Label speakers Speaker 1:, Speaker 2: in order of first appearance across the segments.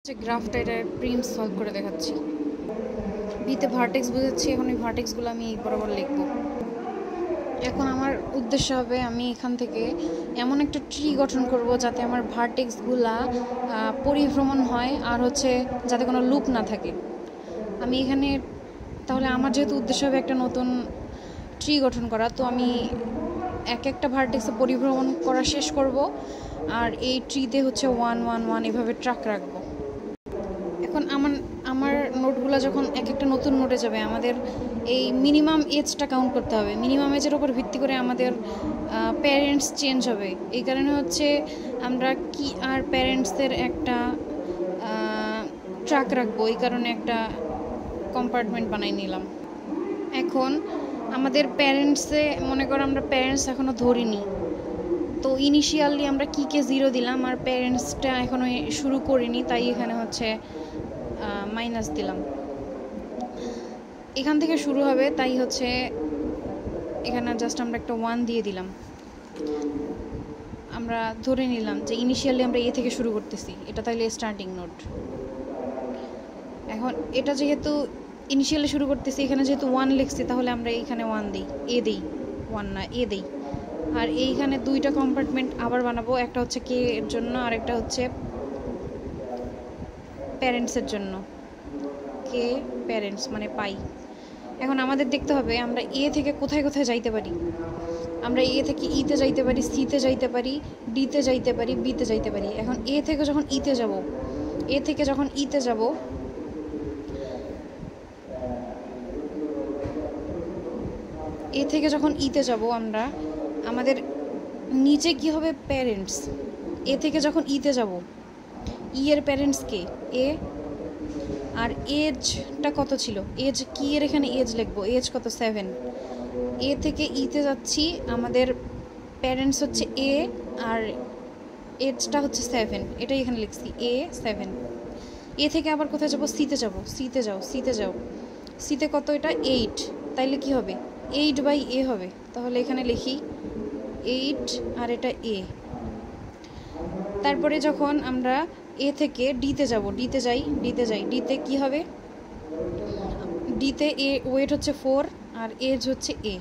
Speaker 1: যে গ্রাফটা এটা প্রিন্ট সলভ করে দেখাচ্ছি। বিতে ভার্টেক্স বুঝাচ্ছি, এখন এই ভার্টেক্সগুলো আমি বরাবর লিখবো। এখন আমার উদ্দেশ্য হবে আমি এখান থেকে এমন একটা ট্রি গঠন করব যাতে আমার ভার্টেক্সগুলা পরিভ্রমণ হয় আর হচ্ছে যাতে কোনো লুপ না থাকে। আমি এখানে তাহলে আমার যেহেতু উদ্দেশ্য হবে একটা নতুন ট্রি গঠন করা, তো আমি একটা ভার্টেক্সে পরিভ্রমণ করা শেষ করব আর এই ট্রিতে হচ্ছে 1 1 1 এভাবে ট্র্যাক রাখবো। এখন আমার নোটগুলো যখন একটা নতুন নোটে যাবে, আমাদের এই মিনিমাম এজটা কাউন্ট করতে হবে। মিনিমাম এজের উপর ভিত্তি করে আমাদের প্যারেন্টস চেঞ্জ হবে। এই কারণে হচ্ছে আমরা কি আর প্যারেন্টসদের একটা ট্র্যাক রাখবো, এই কারণে একটা কম্পার্টমেন্ট বানাই নিলাম। এখন আমাদের প্যারেন্টসে মনে করো আমরা প্যারেন্টস এখনও ধরিনি, তো ইনিশিয়ালি আমরা কিকে 0 দিলাম আর প্যারেন্টসটা এখনও শুরু করিনি, তাই এখানে হচ্ছে মাইনাস দিলাম। এখান থেকে শুরু হবে, তাই হচ্ছে এখানে জাস্ট আমরা একটা 1 দিয়ে দিলাম। আমরা ধরে নিলাম যে ইনিশিয়ালি আমরা এ থেকে শুরু করতেছি, এটা তাইলে স্টার্টিং নোট। এখন এটা যেহেতু ইনিশিয়ালি শুরু করতেছি, এখানে যেহেতু 1 লিখছি, তাহলে আমরা এইখানে 1 দিই, এ দিই, 1 না এ দিই। আর এইখানে দুইটা কম্পার্টমেন্ট আবার বানাবো, একটা হচ্ছে কে এর জন্য আর একটা হচ্ছে প্যারেন্টসের জন্য। কে প্যারেন্টস মানে পাই। এখন আমাদের দেখতে হবে আমরা এ থেকে কোথায় কোথায় যাইতে পারি। আমরা এ থেকে ইতে যাইতে পারি, সিতে যাইতে পারি, ডিতে যাইতে পারি, বিতে যাইতে পারি। এখন এ থেকে যখন ইতে যাব, এ থেকে যখন ইতে যাব, এ থেকে যখন ইতে যাব আমরা, আমাদের নিচে কি হবে প্যারেন্টস। এ থেকে যখন ইতে যাব, ই এর প্যারেন্টস কে এ, আর এজটা কত ছিল, এজ কি এর এখানে এজ লিখবো, এজ কত 7। এ থেকে ইতে যাচ্ছি, আমাদের প্যারেন্টস হচ্ছে এ আর এজটা হচ্ছে 7, এটাই এখানে লিখছি এ 7। এ থেকে আবার কোথায় যাব, সিতে যাব, সিতে যাও, সিতে যাও, সিতে কত এটা 8, তাইলে কি হবে 8/a হবে। তাহলে এখানে লিখি 8 আর এটা এ। তারপরে যখন আমরা এ থেকে ডিতে যাব, ডিতে যাই, ডিতে যাই, ডিতে কি হবে, ডিতে এ ওয়েট হচ্ছে 4 আর এজ হচ্ছে এ।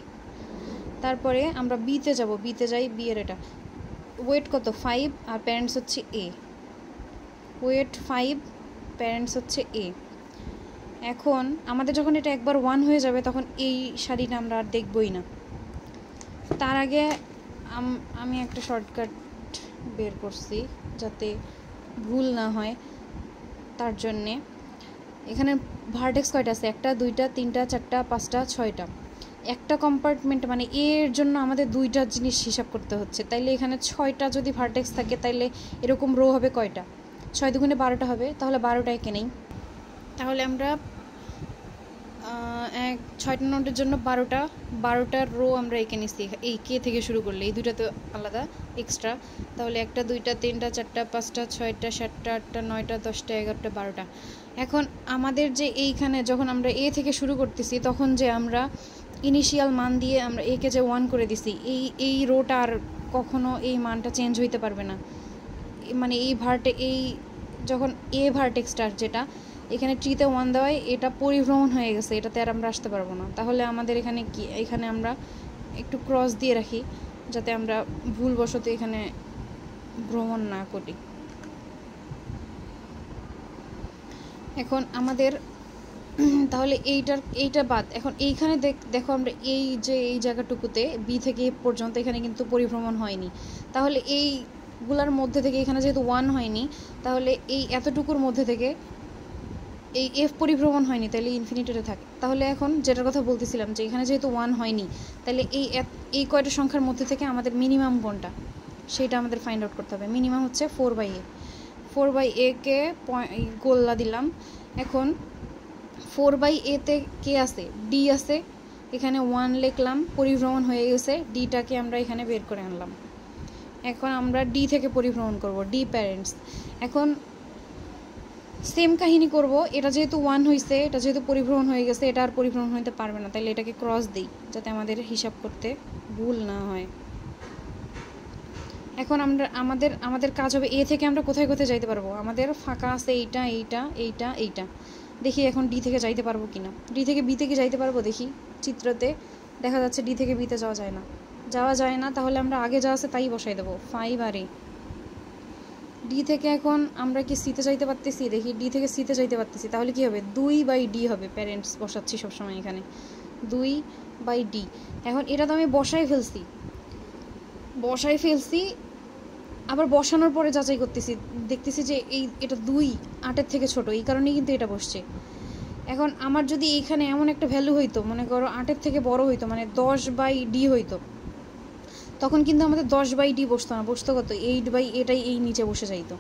Speaker 1: তারপরে আমরা বিতে যাব, বিতে যাই, বি এর এটা ওয়েট কত 5 আর প্যারেন্টস হচ্ছে এ, ওয়েট 5, প্যারেন্টস হচ্ছে এ। এখন আমাদের যখন এটা একবার 1 হয়ে যাবে, তখন এই সারিটা আমরা আর দেখবই না। তার আগে আমি একটা শর্টকাট বের করছি যাতে ভুল না হয়, তার জন্যে। এখানে ভার্টেক্স কয়টা আছে, 1 2 3 4 5 6টা। একটা কম্পার্টমেন্ট মানে এর জন্য আমাদের 2টা জিনিস হিসাব করতে হচ্ছে, তাইলে এখানে 6টা যদি ভার্টেক্স থাকে, তাইলে এরকম রো হবে কয়টা, 6 2 12টা হবে। তাহলে 12টা এঁকে নেই। তাহলে আমরা 6টা নোটের জন্য 12টার রো আমরা এঁকে নিচ্ছি। এই কে থেকে শুরু করলে এই দুইটা তো আলাদা এক্সট্রা। তাহলে 1 2 3 4 5 6 7 8 9 10 11 12টা। এখন আমাদের যে এইখানে যখন আমরা এ থেকে শুরু করতেছি, তখন যে আমরা ইনিশিয়াল মান দিয়ে আমরা একে যে 1 করে দিছি, এই রোটা আর কখনো এই মানটা চেঞ্জ হইতে পারবে না। মানে এই যখন এ ভার্টেক্সটার যেটা এখানে ট্রিতে 1 দেওয়ায় এটা পরিভ্রমণ হয়ে গেছে, এটাতে আর আমরা আসতে পারবো না। তাহলে আমাদের এখানে কি, এখানে আমরা একটু ক্রস দিয়ে রাখি যাতে আমরা ভুলবশত এখানে ভ্রমণ না করি। এখন আমাদের তাহলে এইটা বাদ। এখন এইখানে দেখো আমরা এই জায়গাটুকুতে বি থেকে পর্যন্ত এখানে কিন্তু পরিভ্রমণ হয়নি। তাহলে এইগুলার মধ্যে থেকে এখানে যেহেতু 1 হয়নি, তাহলে এই এতটুকুর মধ্যে থেকে এই এফ পরিভ্রমণ হয়নি, তাহলে ইনফিনিটিতে থাকে। তাহলে এখন যেটার কথা বলতেছিলাম যে এখানে যেহেতু 1 হয়নি, তাহলে এই কয়টা সংখ্যার মধ্যে থেকে আমাদের মিনিমাম কোনটা সেটা আমাদের ফাইন্ড আউট করতে হবে। মিনিমাম হচ্ছে 4/a। 4/a কে গোল্লা দিলাম। এখন 4/a তে কে আছে, ডি আছে, এখানে 1 লিখলাম, পরিভ্রমণ হয়ে গেছে, ডিটাকে আমরা এখানে বের করে আনলাম। এখন আমরা ডি থেকে পরিভ্রমণ করব, ডি প্যারেন্টস। এখন সেম কাহিনী করব, এটা যেহেতু 1 হয়েছে, এটা যেহেতু পরিভ্রমণ হয়ে গেছে, এটা আর পরিভ্রমণ হইতে পারবে না, তাহলে এটাকে ক্রস দিই যাতে আমাদের হিসাব করতে ভুল না হয়। এখন আমরা আমাদের কাজ হবে এ থেকে আমরা কোথায় কোথায় যাইতে পারবো, আমাদের ফাঁকা আছে এইটা এইটা এইটা এইটা। দেখি এখন ডি থেকে যাইতে পারবো কিনা, ডি থেকে বিতে কি যাইতে পারবো, দেখি চিত্রতে দেখা যাচ্ছে ডি থেকে বিতে যাওয়া যায় না, তাহলে আমরা আগে যা আছে তাই বসাই দেবো 5 আর এ। ডি থেকে এখন আমরা কি সিতে যাইতে পারতেছি, দেখি ডি থেকে সিতে যাইতে পারতেছি, তাহলে কি হবে 2/d হবে, প্যারেন্টস বসাচ্ছি সবসময় এখানে 2/d। এখন এটা তো আমি বসাই ফেলছি, আবার বসানোর পরে যাচাই করতেছি, দেখতেছি যে এটা 2 8-এর থেকে ছোট, এই কারণেই কিন্তু এটা বসছে। এখন আমার যদি এইখানে এমন একটা ভ্যালু হইতো, মনে করো 8-এর থেকে বড় হইতো, মানে 10/d হইতো, তখন কিন্তু আমাদের 10/d বসতো না, বসতো কত 8/a, এটাই এই নিচে বসে যাইতো।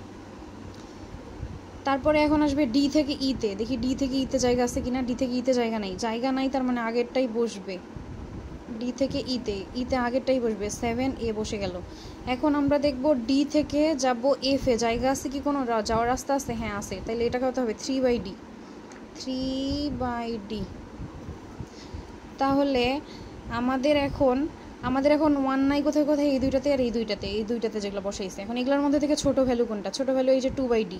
Speaker 1: তারপরে এখন আসবে ডি থেকে ইতে, দেখি ডি থেকে ইতে জায়গা আছে কিনা, ডি থেকে ইতে জায়গা নাই, তার মানে আগেরটাই বসবে। ডি থেকে ইতে আগেরটাই বসবে, 7a বসে গেল। এখন আমরা দেখব ডি থেকে যাব এফ এ, জায়গা আছে কি, কোনো যাওয়ার রাস্তা আছে, হ্যাঁ আছে, তাহলে এটা কত হবে 3/d। তাহলে আমাদের এখন 1 নাই কোথায় কোথায়, এই দুইটাতে আর এই দুইটাতে যেগুলো বসাইছে। এখন এগুলোর মধ্যে থেকে ছোট ভ্যালু কোনটা, ছোট ভ্যালু এই যে 2/d।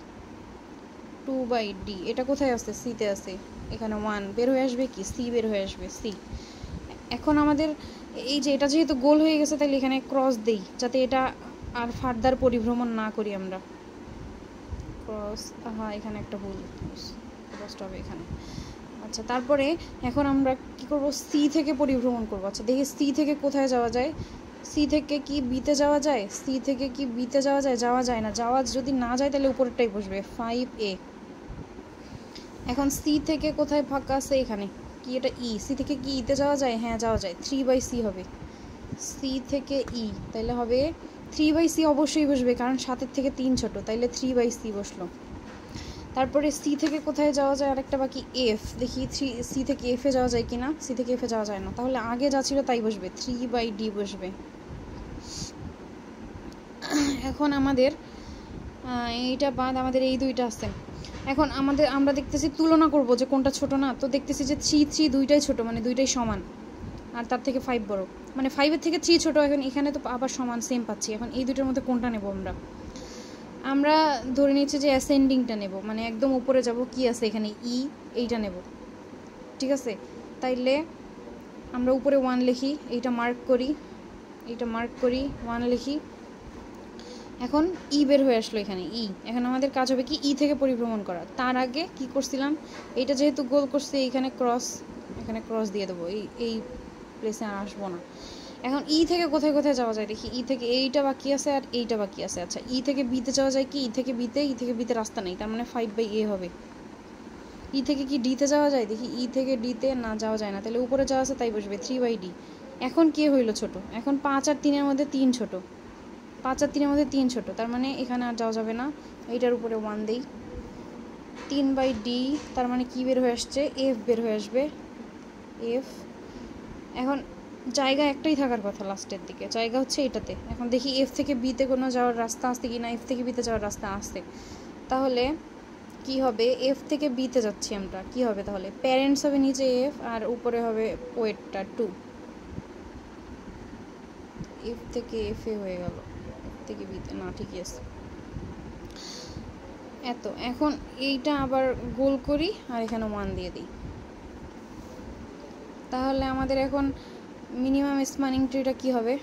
Speaker 1: এটা কোথায় আছে, সিতে আছে, এখানে 1 বের হয়ে আসবে, কি সি বের হয়ে আসবে, সি। এখন আমাদের এই যে এটা যেহেতু গোল হয়ে গেছে, তাহলে এখানে ক্রস দেই, যাতে এটা আর ফার্দার পরিভ্রমণ না করি আমরা। ক্রস, হ্যাঁ এখানে একটা ভুল, ক্রসটা হবে এখানে। আচ্ছা, তারপরে এখন আমরা কি করব, সি থেকে পরিভ্রমণ করব। আচ্ছা দেখি সি থেকে কোথায় যাওয়া যায়, সি থেকে কি বিতে যাওয়া যায়, যাওয়া যায় না, যদি না যায় তাহলে উপরেরটাই বসবে 5a। এখন সি থেকে কোথায় ফাঁকা আছে, এখানে কি, এটা ই, সি থেকে কি ইতে যাওয়া যায়, হ্যাঁ যাওয়া যায়, 3/c হবে, সি থেকে ই, তাইলে হবে 3/c অবশ্যই বসবে, কারণ 7-এর থেকে 3 ছোট, তাইলে 3/c বসলো। তারপরে সি থেকে কোথায় যাওয়া যায়, আরেকটা বাকি এফ, দেখি সি থেকে এফে যাওয়া যায় কিনা, সি থেকে এফে যাওয়া যায় না, তাহলে আগে যা ছিল তাই বসবে, 3/d বসবে। এখন আমাদের এইটা বাদ আমাদের এই দুইটা আছে। এখন আমরা দেখতেছি তুলনা করব যে কোনটা ছোট, না তো দেখতেছি যে 3 দুইটাই ছোট, মানে দুইটাই সমান, আর তার থেকে 5 বড়, মানে 5-এর থেকে 3 ছোট। এখন এখানে তো আবার সমান সেম পাচ্ছি, এখন এই দুইটার মধ্যে কোনটা নেব আমরা ধরে নিচ্ছি যে অ্যাসেন্ডিংটা নেব, মানে একদম উপরে যাব, কি আছে এখানে এইটা নেব, ঠিক আছে। তাইলে আমরা উপরে 1 লিখি, এইটা মার্ক করি 1 লিখি। এখন বের হয়ে আসলো এখানে এখন আমাদের কাজ হবে কি থেকে পরিভ্রমণ করা। তার আগে কি করছিলাম, এইটা যেহেতু গোল করছে, এখানে ক্রস দিয়ে দেবো, এই প্লেসে আসবো না। এখন থেকে কোথায় কোথায় যাওয়া যায়, দেখি থেকে এইটা বাকি আছে আর এইটা বাকি আছে। আচ্ছা থেকে বিতে যাওয়া যায় কি, থেকে বিতে রাস্তা নেই, তার মানে 5/a হবে। থেকে কি ডিতে যাওয়া যায়, দেখি থেকে ডিতে না যাওয়া যায় না, তাহলে উপরে যাওয়া আছে তাই বসবে 3/d। এখন কে হইলো ছোট, এখন 5 আর 3-এর মধ্যে 3 ছোট, 5 আর 3-এর মধ্যে 3 ছোট, তার মানে এখানে আর যাওয়া যাবে না, এইটার উপরে 1 দেই, 3/d, তার মানে কি বের হয়ে আসছে, এফ বের হয়ে আসবে, এফ। এখন জায়গা একটাই থাকার কথা, লাস্টের দিকে জায়গা হচ্ছে এটাতে। এখন দেখি এফ থেকে বিতে কোনো যাওয়ার রাস্তা আছে কি না, এফ থেকে বিতে যাওয়ার রাস্তা আছে, তাহলে কি হবে, এফ থেকে বিতে যাচ্ছি আমরা, কি হবে তাহলে, প্যারেন্টস হবে নিচে এফ আর উপরে হবে ওয়েটটা 2, এফ থেকে এফ এ হয়ে গেল, এফ থেকে বিতে না, ঠিকই আছে এত। এখন এইটা আবার গোল করি আর এখানে 1 দিয়ে দিই, তাহলে আমাদের এখন মিনিমাম স্প্যানিং ট্রিটা কি হবে,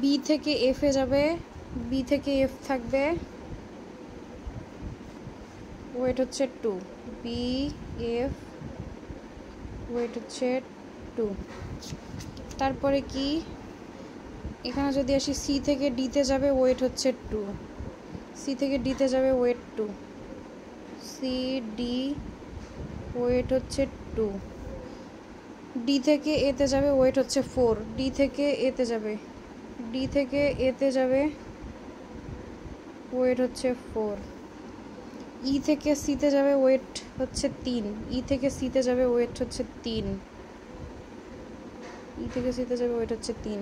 Speaker 1: বি থেকে এফ এ যাবে, বি থেকে এফ থাকবে, ওয়েট হচ্ছে 2, বি এফ ওয়েট হচ্ছে 2। তারপরে কি, এখানে যদি আসি সি থেকে ডিতে যাবে, ওয়েট হচ্ছে 2, সি থেকে ডিতে যাবে, ওয়েট 2, সি ডি ওয়েট হচ্ছে 2, ডি থেকে এতে যাবে, ওয়েট হচ্ছে 4, ডি থেকে এতে যাবে, ওয়েট হচ্ছে 4, ই থেকে সিতে যাবে, ওয়েট হচ্ছে 3, থেকে সিতে যাবে, ওয়েট হচ্ছে 3, থেকে সিতে যাবে, ওয়েট হচ্ছে 3।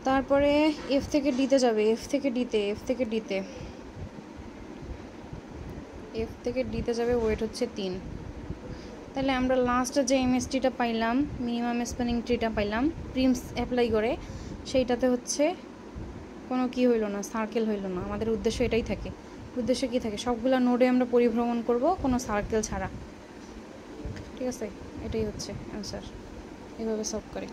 Speaker 1: তারপরে এফ থেকে ডিতে যাবে, এফ থেকে ডিতে যাবে, ওয়েট হচ্ছে 3। তাহলে আমরা লাস্টে যে এমএসটিটা পাইলাম, মিনিমাম স্প্যানিং ট্রিটা পাইলাম প্রিমস অ্যাপ্লাই করে, সেইটাতে হচ্ছে কোনো কি হইল না, সার্কেল হইল না। আমাদের উদ্দেশ্য এটাই থাকে। উদ্দেশ্য কী থাকে, সবগুলা নোডে আমরা পরিভ্রমণ করব কোনো সার্কেল ছাড়া। ঠিক আছে, এটাই হচ্ছে অ্যান্সার। এভাবে সলভ করে।